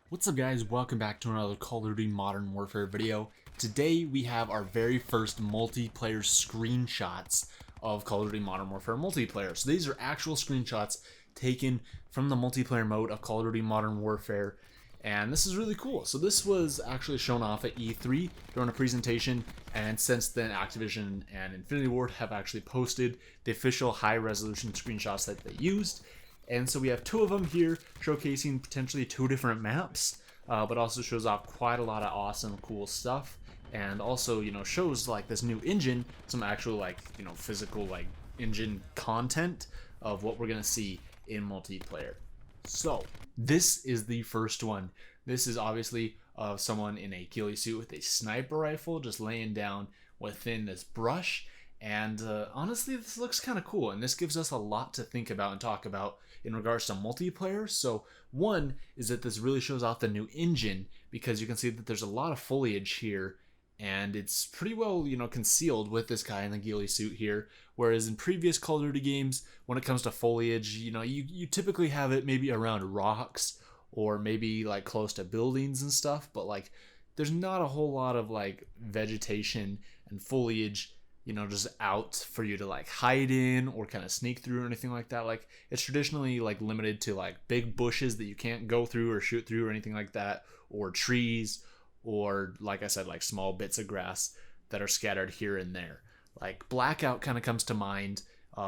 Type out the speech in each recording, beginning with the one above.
What's up guys, welcome back to another Call of Duty Modern Warfare video. Today we have our very first multiplayer screenshots of Call of Duty Modern Warfare multiplayer. So these are actual screenshots taken from the multiplayer mode of Call of Duty Modern Warfare, and this is really cool. So this was actually shown off at E3 during a presentation, and since then Activision and Infinity Ward have actually posted the official high resolution screenshots that they used. And so we have two of them here showcasing potentially two different maps, but also shows off quite a lot of awesome, cool stuff. And also, shows like this new engine, some actual physical engine content of what we're gonna see in multiplayer. So this is the first one. This is obviously someone in a ghillie suit with a sniper rifle just laying down within this brush. And honestly, this looks kind of cool, and this gives us a lot to think about and talk about in regards to multiplayer. So one is that this really shows off the new engine, because you can see that there's a lot of foliage here, and it's pretty well concealed with this guy in the ghillie suit here. Whereas in previous Call of Duty games, when it comes to foliage, you typically have it maybe around rocks or maybe like close to buildings and stuff, but like there's not a whole lot of like vegetation and foliage just out for you to like hide in or kind of sneak through or anything like that. Like it's traditionally like limited to like big bushes that you can't go through or shoot through or anything like that, or trees, or like I said, like small bits of grass that are scattered here and there. Like Blackout kind of comes to mind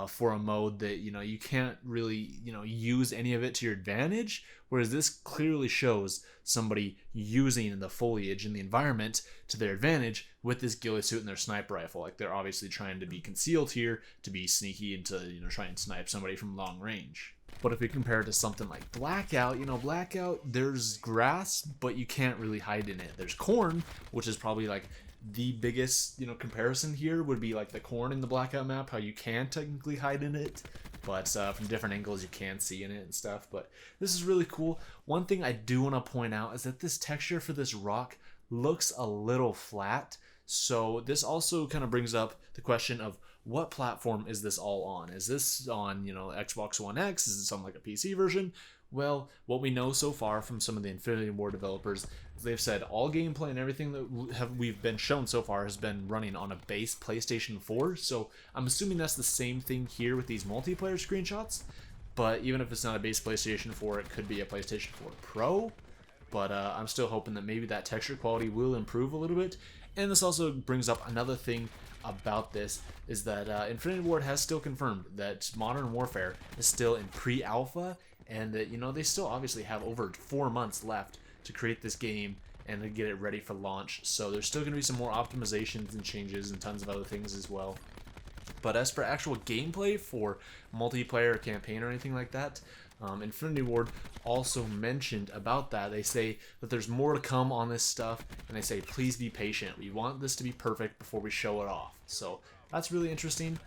for a mode that you can't really use any of it to your advantage, whereas this clearly shows somebody using the foliage and the environment to their advantage with this ghillie suit and their sniper rifle. Like they're obviously trying to be concealed here, to be sneaky and to try and snipe somebody from long range. But if we compare it to something like Blackout, Blackout, there's grass, but you can't really hide in it. There's corn, which is probably like the biggest comparison here would be like the corn in the Blackout map, how you can technically hide in it, but from different angles you can see in it and stuff. But this is really cool. One thing I do want to point out is that this texture for this rock looks a little flat. So this also kind of brings up the question of what platform is this all on? Is this on Xbox One X? Is this on like a PC version? Well, what we know so far from some of the Infinity Ward developers is they've said all gameplay and everything that we've been shown so far has been running on a base PlayStation 4. So I'm assuming that's the same thing here with these multiplayer screenshots. But even if it's not a base PlayStation 4, it could be a PlayStation 4 Pro. But I'm still hoping that maybe that texture quality will improve a little bit. And this also brings up another thing about this, is that Infinity Ward has still confirmed that Modern Warfare is still in pre-alpha, and that they still obviously have over 4 months left to create this game and to get it ready for launch. So there's still going to be some more optimizations and changes and tons of other things as well. But as for actual gameplay for multiplayer campaign or anything like that, Infinity Ward also mentioned about that. They say that there's more to come on this stuff, and they say please be patient. We want this to be perfect before we show it off. So that's really interesting.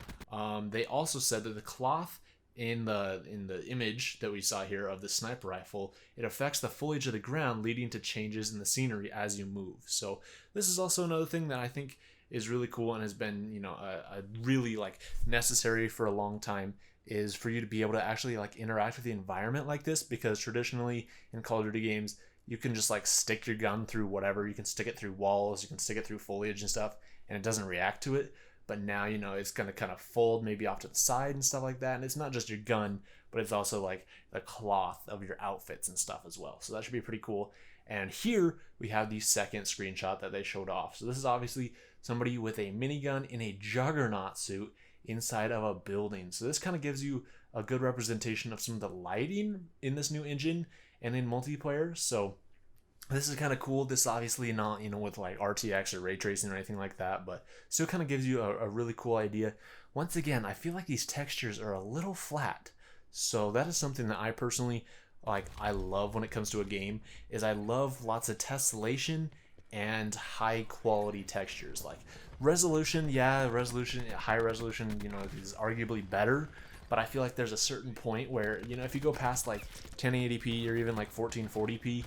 They also said that the cloth in the image that we saw here of the sniper rifle, it affects the foliage of the ground, leading to changes in the scenery as you move. So this is also another thing that I think is really cool and has been a really like necessary for a long time, is for you to be able to actually like interact with the environment like this, because traditionally in Call of Duty games you can just like stick your gun through whatever. You can stick it through walls, you can stick it through foliage and stuff, and it doesn't react to it. But now it's going to kind of fold maybe off to the side and stuff like that, and it's not just your gun, but it's also like the cloth of your outfits and stuff as well. So that should be pretty cool. And here we have the second screenshot that they showed off. So this is obviously somebody with a minigun in a juggernaut suit inside of a building. So this kind of gives you a good representation of some of the lighting in this new engine and in multiplayer. So this is kind of cool. This obviously not with like RTX or ray tracing or anything like that, but still kind of gives you a really cool idea. Once again, I feel like these textures are a little flat. So that is something that I personally I love when it comes to a game, is I love lots of tessellation and high quality textures. Like resolution, high resolution, is arguably better, but I feel like there's a certain point where, if you go past like 1080p or even like 1440p,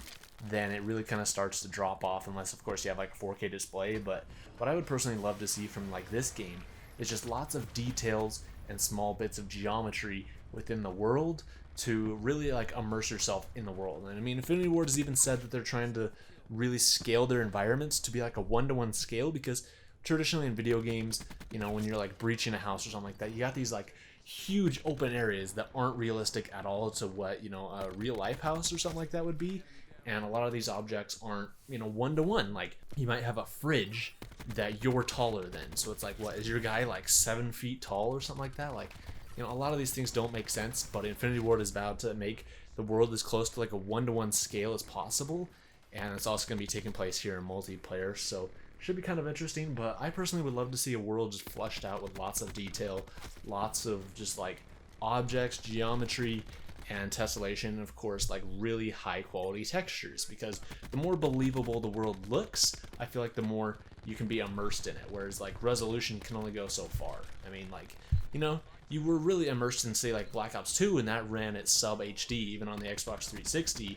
then it really kind of starts to drop off, unless of course you have like a 4K display. But what I would personally love to see from like this game is just lots of details and small bits of geometry within the world, to really like immerse yourself in the world. And I mean, Infinity Ward has even said that they're trying to really scale their environments to be like a one-to-one scale, because traditionally in video games, you know, when you're like breaching a house or something like that, you got these like huge open areas that aren't realistic at all to what, you know, a real life house or something like that would be. And a lot of these objects aren't, you know, one-to-one. Like, you might have a fridge that you're taller than, so it's like, what is your guy like 7 feet tall or something like that? Like, you know, a lot of these things don't make sense, but Infinity Ward is vowed to make the world as close to like a one-to-one scale as possible, and it's also going to be taking place here in multiplayer, so should be kind of interesting. But I personally would love to see a world just fleshed out with lots of detail, lots of just like objects, geometry, and tessellation, and of course like really high quality textures, because the more believable the world looks, I feel like the more you can be immersed in it, whereas like resolution can only go so far. I mean, like, you know, you were really immersed in, say, like Black Ops 2, and that ran at sub HD even on the Xbox 360,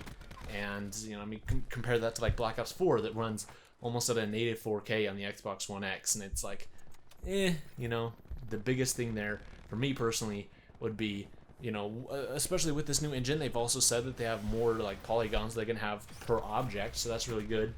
and, you know, I mean, compare that to like Black Ops 4 that runs almost at a native 4K on the Xbox One X, and it's like, you know, the biggest thing there for me personally would be, you know, especially with this new engine, they've also said that they have more like polygons they can have per object, so that's really good.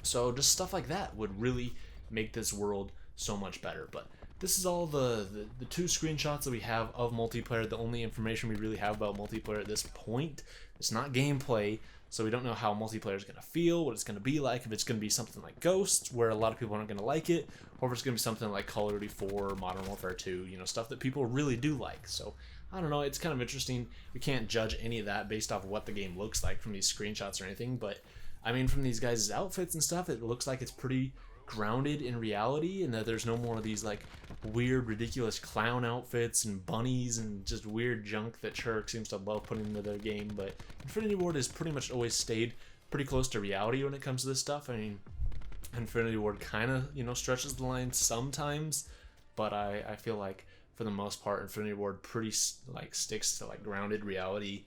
So just stuff like that would really make this world so much better. But this is all the 2 screenshots that we have of multiplayer. The only information we really have about multiplayer at this point. It's not gameplay, so we don't know how multiplayer is going to feel, what it's going to be like, if it's going to be something like Ghosts, where a lot of people aren't going to like it, or if it's going to be something like Call of Duty 4, Modern Warfare 2, you know, stuff that people really do like. So I don't know, it's kind of interesting. We can't judge any of that based off of what the game looks like from these screenshots or anything, but I mean, from these guys' outfits and stuff, it looks like it's pretty grounded in reality, and that there's no more of these like weird, ridiculous clown outfits and bunnies and just weird junk that Treyarch seems to love putting into their game. But Infinity Ward has pretty much always stayed pretty close to reality when it comes to this stuff. I mean, Infinity Ward kind of, you know, stretches the line sometimes, but I feel like for the most part, Infinity Ward pretty like sticks to like grounded reality,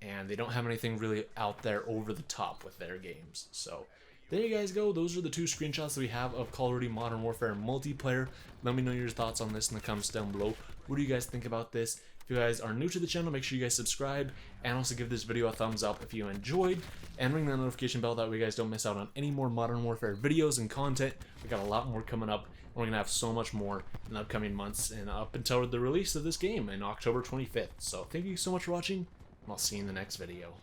and they don't have anything really out there over the top with their games. So there you guys go. Those are the 2 screenshots that we have of Call of Duty Modern Warfare multiplayer. Let me know your thoughts on this in the comments down below. What do you guys think about this? If you guys are new to the channel, make sure you guys subscribe, and also give this video a thumbs up if you enjoyed, and ring that notification bell, that way you guys don't miss out on any more Modern Warfare videos and content. We got a lot more coming up, and we're gonna have so much more in the upcoming months and up until the release of this game in October 25th. So thank you so much for watching, and I'll see you in the next video.